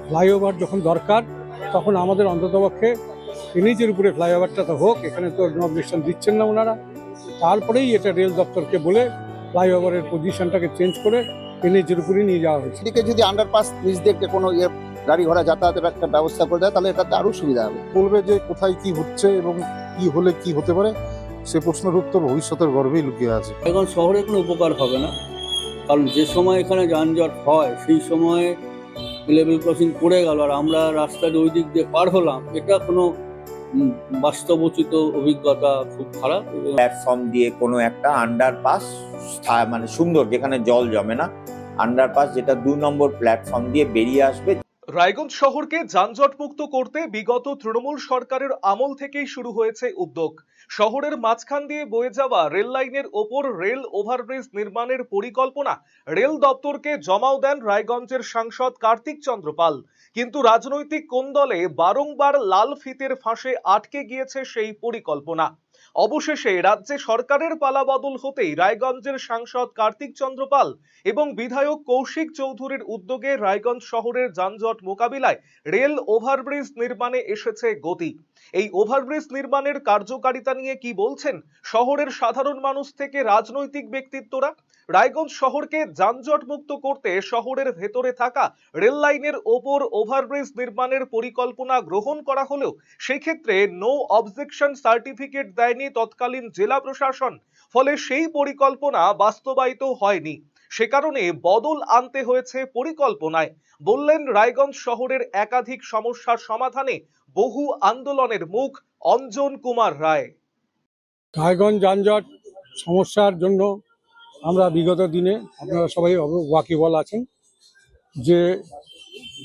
Flyover যখন দরকার তখন আমাদের অন্ততপক্ষে এনএইচের উপরে ফ্লাইওভারটা তো হোক, এখানে তো নো অবজেকশন দিচ্ছেন না ওনারা। তারপরেই এটা রেল দপ্তরকে বলে ফ্লাইওভারের পজিশনটাকে চেঞ্জ করে এনএইচের উপরে নিয়ে যাওয়া হয়েছে। এদিকে যদি আন্ডারপাস নিচ দিয়ে কোনো গাড়ি ঘোড়া যাতায়াতের একটা ব্যবস্থা করে দেয় তাহলে এটাতে আরো সুবিধা হবে। বলবে যে কোথায় কি হচ্ছে এবং কি হলে কি হতে পারে সে প্রশ্নের উত্তর ভবিষ্যতের গর্ভেই লুকিয়ে আছে। এখন শহরে কোনো উপকার হবে না, কারণ যে সময় এখানে যানজট হয় সেই সময়ে লেভেল ক্রসিং পড়ে গেল আর আমরা রাস্তার ওই দিক দিয়ে পার হলাম, এটা কোনো বাস্তবোচিত অভিজ্ঞতা খুব খারাপ। প্ল্যাটফর্ম দিয়ে কোনো একটা আন্ডারপাস মানে সুন্দর, যেখানে জল জমে না, আন্ডারপাস যেটা 2 নম্বর প্ল্যাটফর্ম দিয়ে বেরিয়ে আসবে। রায়গঞ্জ শহরকে যানজট মুক্ত করতে বিগত তৃণমূল সরকারের আমল থেকেই শুরু হয়েছে উদ্যোগ। শহরের মাঝখান দিয়ে বয়ে যাওয়া রেল লাইনের ওপর রেল ওভারব্রিজ নির্মাণের পরিকল্পনা রেল দপ্তরকে জমাও দেন রায়গঞ্জের সাংসদ কার্তিক চন্দ্র পাল। কিন্তু রাজনৈতিক কোন্দলে বারংবার লাল ফিতের ফাঁসে আটকে গিয়েছে সেই পরিকল্পনা। অবশেষে রাজ্যে সরকারের পালাবদল হতেই রায়গঞ্জের সাংসদ কার্তিক চন্দ্র পাল এবং বিধায়ক কৌশিক চৌধুরীর উদ্যোগে রায়গঞ্জ শহরের যানজট মোকাবিলায় রেল ওভারব্রিজ নির্মাণে এসেছে গতি। এই ওভারব্রিজ নির্মাণের কার্যকারিতা নিয়ে কি বলছেন শহরের সাধারণ মানুষ থেকে রাজনৈতিক ব্যক্তিত্বরা? রায়গঞ্জ শহরকে যানজট মুক্ত করতে শহরের ভেতরে থাকা রেল লাইনের ওপর ওভারব্রিজ নির্মাণের পরিকল্পনা গ্রহণ করা হলেও সেই ক্ষেত্রে নো অবজেকশন সার্টিফিকেট দেয়নি তৎকালীন জেলা প্রশাসন। ফলে সেই পরিকল্পনা বাস্তবায়িত হয়নি। সে কারণে বদল আনতে হয়েছে পরিকল্পনায়, বললেন রায়গঞ্জ শহরের একাধিক সমস্যার সমাধানে বহু আন্দোলনের মুখ অঞ্জন কুমার রায়। রায়গঞ্জ যানজট সমস্যার জন্য আমরা বিগত দিনে, আপনারা সবাই ওয়াকিবল আছেন, যে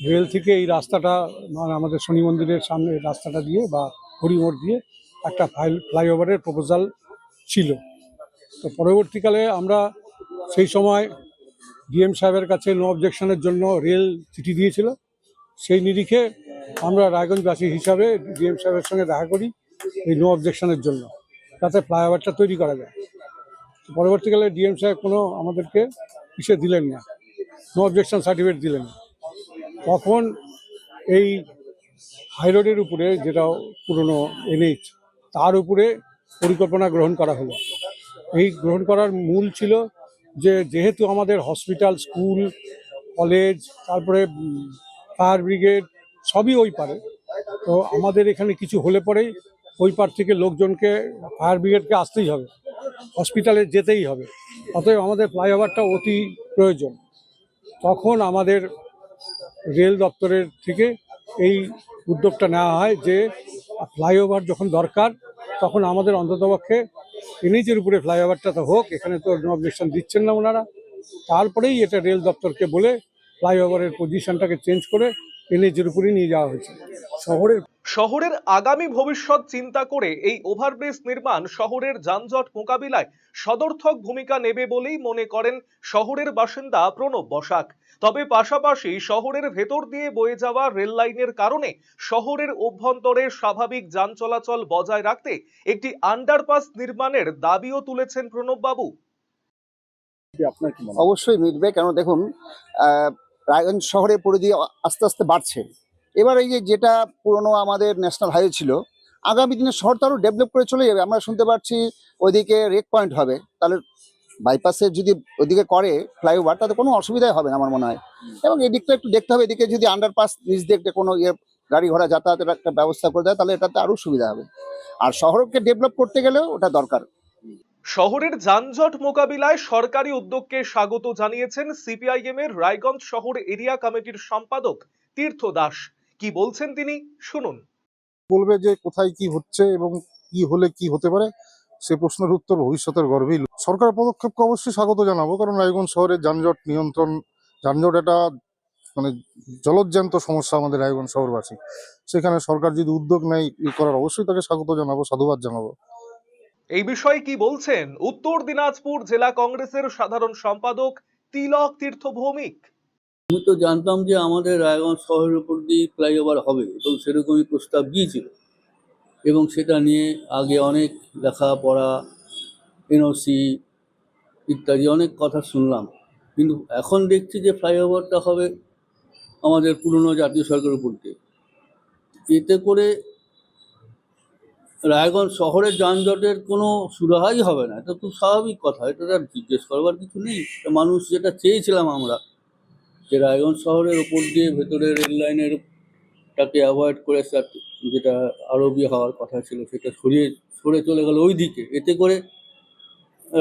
রেল থেকে এই রাস্তাটা মানে আমাদের শনি মন্দিরের সামনে রাস্তাটা দিয়ে বা হরিমোড় দিয়ে একটা ফ্লাইওভারের প্রপোজাল ছিল। তো পরবর্তীকালে আমরা সেই সময় ডিএম সাহেবের কাছে নো অবজেকশনের জন্য রেল চিঠি দিয়েছিল। সেই নিরিখে আমরা রায়গঞ্জবাসী হিসাবে ডিএম সাহেবের সঙ্গে দেখা করি এই নো অবজেকশনের জন্য, যাতে ফ্লাইওভারটা তৈরি করা যায়। পরবর্তীকালে ডিএম সাহেব কোনো আমাদেরকে দিলেন না, নো অবজেকশন সার্টিফিকেট দিলেন না। তখন এই হাইরোডের উপরে, যেটা পুরনো এনএইচ, তার উপরে পরিকল্পনা গ্রহণ করা হলো। এই গ্রহণ করার মূল ছিল যে যেহেতু আমাদের হসপিটাল, স্কুল, কলেজ, তারপরে ফায়ার ব্রিগেড সবই ওই পারে, তো আমাদের এখানে কিছু হলে পরেই ওই পার থেকে লোকজনকে, ফায়ার ব্রিগেডকে আসতেই হবে, হসপিটালে যেতেই হবে। অতএব আমাদের ফ্লাইওভারটা অতি প্রয়োজন। তখন আমাদের রেল দপ্তরের থেকে এই উদ্যোগটা নেওয়া হয় যে ফ্লাইওভার যখন দরকার তখন আমাদের অন্ততপক্ষে এনএইচের উপরে ফ্লাইওভারটা তো হোক, এখানে তো নো অবজেকশন দিচ্ছেন না ওনারা। তারপরেই এটা রেল দপ্তরকে বলে ফ্লাইওভারের পজিশনটাকে চেঞ্জ করে এনএইচের উপরে নিয়ে যাওয়া হয়েছে। শহরের আগামী ভবিষ্যৎ চিন্তা করে এই ওভারব্রিজ নির্মাণ শহরের যানজট মোকাবিলায় সদর্থক ভূমিকা নেবে বলেই মনে করেন শহরের বাসিন্দা প্রণব বসাক। তবে পাশাপাশি শহরের ভেতর দিয়ে বয়ে যাওয়া রেল লাইনের কারণে শহরের অভ্যন্তরে স্বাভাবিক যান চলাচল বজায় রাখতে একটি আন্ডারপাস নির্মাণের দাবিও তুলেছেন প্রণব বাবু। অবশ্যই মিটবে, কেন দেখুন রায়গঞ্জ শহরের পরিধি আস্তে আস্তে বাড়ছে। এবার এই যেটা পুরনো আমাদের ন্যাশনাল হাইওয়ে ছিল, আগামী দিনে শহরটা আরো ডেভেলপ করে চলে যাবে। আমরা শুনতে পাচ্ছি ওইদিকে রেক পয়েন্ট হবে, তাহলে বাইপাসে যদি ওইদিকে করে ফ্লাইওভার তাতে কোনো অসুবিধাই হবে না আমার মনে হয়। এবং এদিকটা একটু দেখতে হবে, এদিকে যদি আন্ডারপাস নিচ দিয়ে কোনো গাড়ি ঘোড়া যাতায়াতের একটা ব্যবস্থা করে দেয় তাহলে এটাতে আরো সুবিধা হবে। আর শহরকে ডেভেলপ করতে গেলেও ওটা দরকার। শহরের যানজট মোকাবিলায় সরকারি উদ্যোগকে স্বাগত জানিয়েছেন সিপিআইএম এর রায়গঞ্জ শহর এরিয়া কমিটির সম্পাদক তীর্থ দাস। কি বলছেন তিনি, শুনুন। বলবে যে কোথায় কি হচ্ছে এবং কি হলে কি হতে পারে সে প্রশ্নের উত্তর ভবিষ্যতের গর্ভেই। সরকারের পদক্ষেপকে অবশ্যই স্বাগত জানাবো, কারণ রায়গঞ্জ শহরের যানজট নিয়ন্ত্রণ, যানজট একটা মানে জলজ্যান্ত সমস্যা আমাদের রায়গঞ্জ শহরবাসী। সেখানে সরকার যদি উদ্যোগ নেয় করার, অবশ্যই তাকে স্বাগত জানাবো, সাধুবাদ জানাবো। এই বিষয়ে কি বলছেন উত্তর দিনাজপুর জেলা কংগ্রেসের সাধারণ সম্পাদক তিলক তীর্থ ভৌমিক। আমি তো জানতাম যে আমাদের রায়গঞ্জ শহরের উপর দিয়ে ফ্লাইওভার হবে এবং সেরকমই প্রস্তাব গিয়েছিল এবং সেটা নিয়ে আগে অনেক লেখাপড়া, এনওসি ইত্যাদি অনেক কথা শুনলাম, কিন্তু এখন দেখছি যে ফ্লাইওভারটা হবে আমাদের পুরনো জাতীয় সড়কের উপর দিয়ে। এতে করে রায়গঞ্জ শহরের যানজটের কোনো সুরাহাই হবে না, এটা খুব স্বাভাবিক কথা, এটা আর জিজ্ঞেস করবার কিছু নেই। এটা মানুষ যেটা চেয়েছিলাম আমরা, যে রায়গঞ্জ শহরের ওপর দিয়ে ভেতরে রেল লাইনেরটাকে অ্যাভয়েড করে যেটা আরবি হওয়ার কথা ছিল সেটা সরে চলে গেল ওই দিকে। এতে করে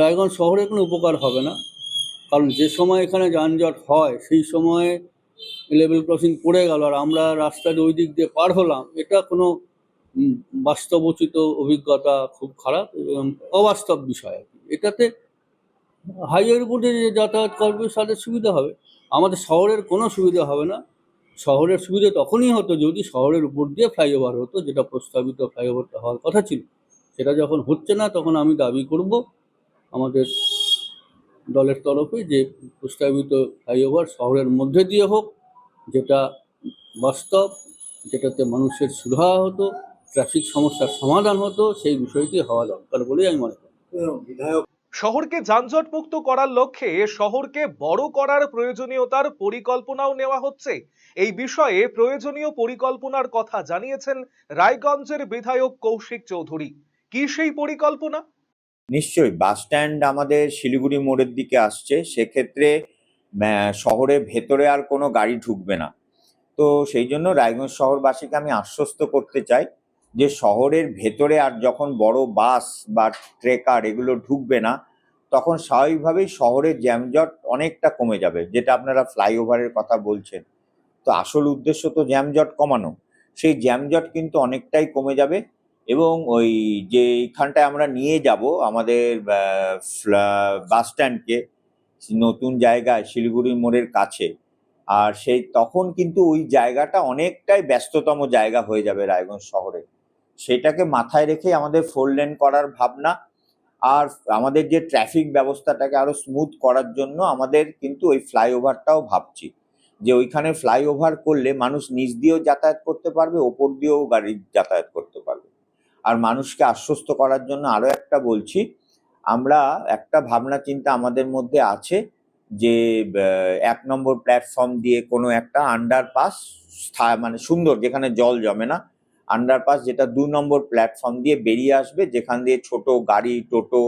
রায়গঞ্জ শহরের কোনো উপকার হবে না, কারণ যে সময় এখানে যানজট হয় সেই সময়ে লেভেল ক্রসিং পড়ে গেল আর আমরা রাস্তার ওই দিক দিয়ে পার হলাম, এটা কোনো বাস্তবোচিত অভিজ্ঞতা খুব খারাপ এবং অবাস্তব বিষয় আর কি। এটাতে হাইওয়ের উপর দিয়ে যে যাতায়াত করবে তাদের সুবিধা হবে, আমাদের শহরের কোনো সুবিধা হবে না। শহরের সুবিধা তখনই হতো যদি শহরের উপর দিয়ে ফ্লাইওভার হতো, যেটা প্রস্তাবিত ফ্লাইওভারটা হওয়ার কথা ছিল। সেটা যখন হচ্ছে না তখন আমি দাবি করব আমাদের দলের তরফে যে প্রস্তাবিত ফ্লাইওভার শহরের মধ্যে দিয়ে হোক, যেটা বাস্তব, যেটাতে মানুষের সুবিধা হতো, ট্রাফিক সমস্যার সমাধান হতো, সেই বিষয়টি হওয়া দরকার বলেই আমি মনে করি। শহরকে যানজট মুক্ত করার লক্ষ্যে শহরকে বড় করার প্রয়োজনীয়তার পরিকল্পনাও নেওয়া হচ্ছে। এই বিষয়ে প্রয়োজনীয় পরিকল্পনার কথা জানিয়েছেন রায়গঞ্জের বিধায়ক কৌশিক চৌধুরী। কি সেই পরিকল্পনা? নিশ্চয়ই, বাস স্ট্যান্ড আমাদের শিলিগুড়ি মোড়ের দিকে আসছে, সেক্ষেত্রে শহরের ভেতরে আর কোনো গাড়ি ঢুকবে না। তো সেই জন্য রায়গঞ্জ শহরবাসীকে আমি আশ্বস্ত করতে চাই যে শহরের ভেতরে আর যখন বড় বাস বা ট্রেকার এগুলো ঢুকবে না, তখন স্বাভাবিকভাবেই শহরের জ্যামজট অনেকটা কমে যাবে, যেটা আপনারা ফ্লাইওভারের কথা বলছেন। তো আসল উদ্দেশ্য তো জ্যামজট কমানো, সেই জ্যামজট কিন্তু অনেকটাই কমে যাবে। এবং ওই যে এইখানটায় আমরা নিয়ে যাব আমাদের বাস স্ট্যান্ডকে নতুন জায়গায় শিলিগুড়ি মোড়ের কাছে, আর সেই তখন কিন্তু ওই জায়গাটা অনেকটাই ব্যস্ততম জায়গা হয়ে যাবে রায়গঞ্জ শহরে। সেটাকে মাথায় রেখে আমাদের 4 লেন করার ভাবনা, আর আমাদের যে ট্রাফিক ব্যবস্থাটাকে আরো স্মুথ করার জন্য আমাদের কিন্তু ওই ফ্লাইওভারটাও ভাবছি, যে ওইখানে ফ্লাইওভার করলে মানুষ নিচ দিয়েও যাতায়াত করতে পারবে, ওপর দিয়েও গাড়ি যাতায়াত করতে পারবে। আর মানুষকে আশ্বস্ত করার জন্য আরো একটা বলছি, আমরা একটা ভাবনা চিন্তা আমাদের মধ্যে আছে যে 1 নম্বর প্ল্যাটফর্ম দিয়ে কোনো একটা আন্ডারপাস, মানে সুন্দর, যেখানে জল জমে না, আন্ডারপাস যেটা 2 নম্বর প্ল্যাটফর্ম দিয়ে বেরিয়ে আসবে, যেখান দিয়ে ছোট গাড়ি, টোটো,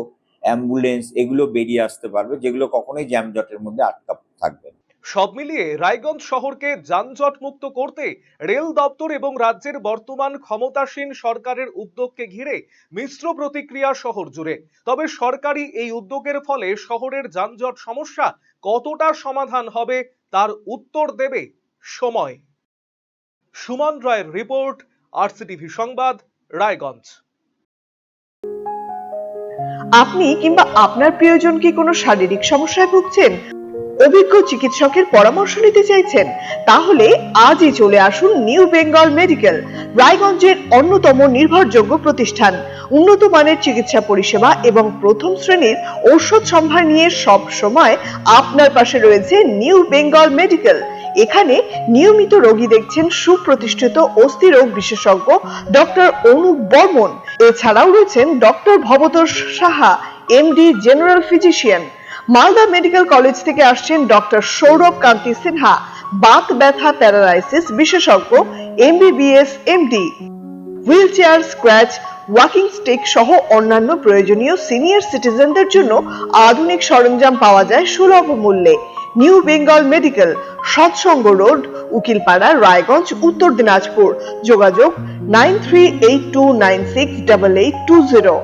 অ্যাম্বুলেন্স এগুলো বেরিয়ে আসতে পারবে, যেগুলো কখনোই জ্যামজটের মধ্যে আটকা থাকবে না। সব মিলিয়ে রায়গঞ্জ শহরকে যানজট মুক্ত করতে রেল দপ্তর এবং রাজ্যের বর্তমান ক্ষমতাসীন সরকারের উদ্যোগকে ঘিরে মিশ্র প্রতিক্রিয়া শহর জুড়ে। তবে সরকারি এই উদ্যোগের ফলে শহরের যানজট সমস্যা কতটা সমাধান হবে তার উত্তর দেবে সময়। সুমন রায়ের রিপোর্ট, আরসিটিভি সংবাদ, রায়গঞ্জ। আপনি কিংবা আপনার প্রিয়জন কি কোনো শারীরিক সমস্যায় ভুগছেন, অভিজ্ঞ চিকিৎসকের পরামর্শ নিতে চাইছেন? তাহলে আজই চলে আসুন নিউ বেঙ্গল মেডিকেল, রায়গঞ্জের অন্যতম নির্ভরযোগ্য প্রতিষ্ঠান। উন্নত মানের চিকিৎসা পরিষেবা এবং প্রথম শ্রেণীর ঔষধ সম্ভার নিয়ে সব সময় আপনার পাশে রয়েছে নিউ বেঙ্গল মেডিকেল। এখানে নিয়মিত রোগী দেখছেন সুপ্রতিষ্ঠিত অস্থিরোগ বিশেষজ্ঞ ডক্টর অনুপ বর্মন। এছাড়াও রয়েছেন doctor Bhabatosh Saha, MD general physician. Malda medical college থেকে আসছেন ডক্টর সৌরভ কান্তি সিনহা, বাত ব্যথা প্যারালাইসিস বিশেষজ্ঞ, MBBS MD. Wheel chair, scratch, walking stick সহ অন্যান্য প্রয়োজনীয় সিনিয়র সিটিজেনদের জন্য আধুনিক সরঞ্জাম পাওয়া যায় সুলভ মূল্যে। নিউ বেঙ্গল মেডিকেল, সৎসঙ্গ রোড, উকিলপাড়া, রায়গঞ্জ, উত্তর দিনাজপুর। যোগাযোগ 9382968820।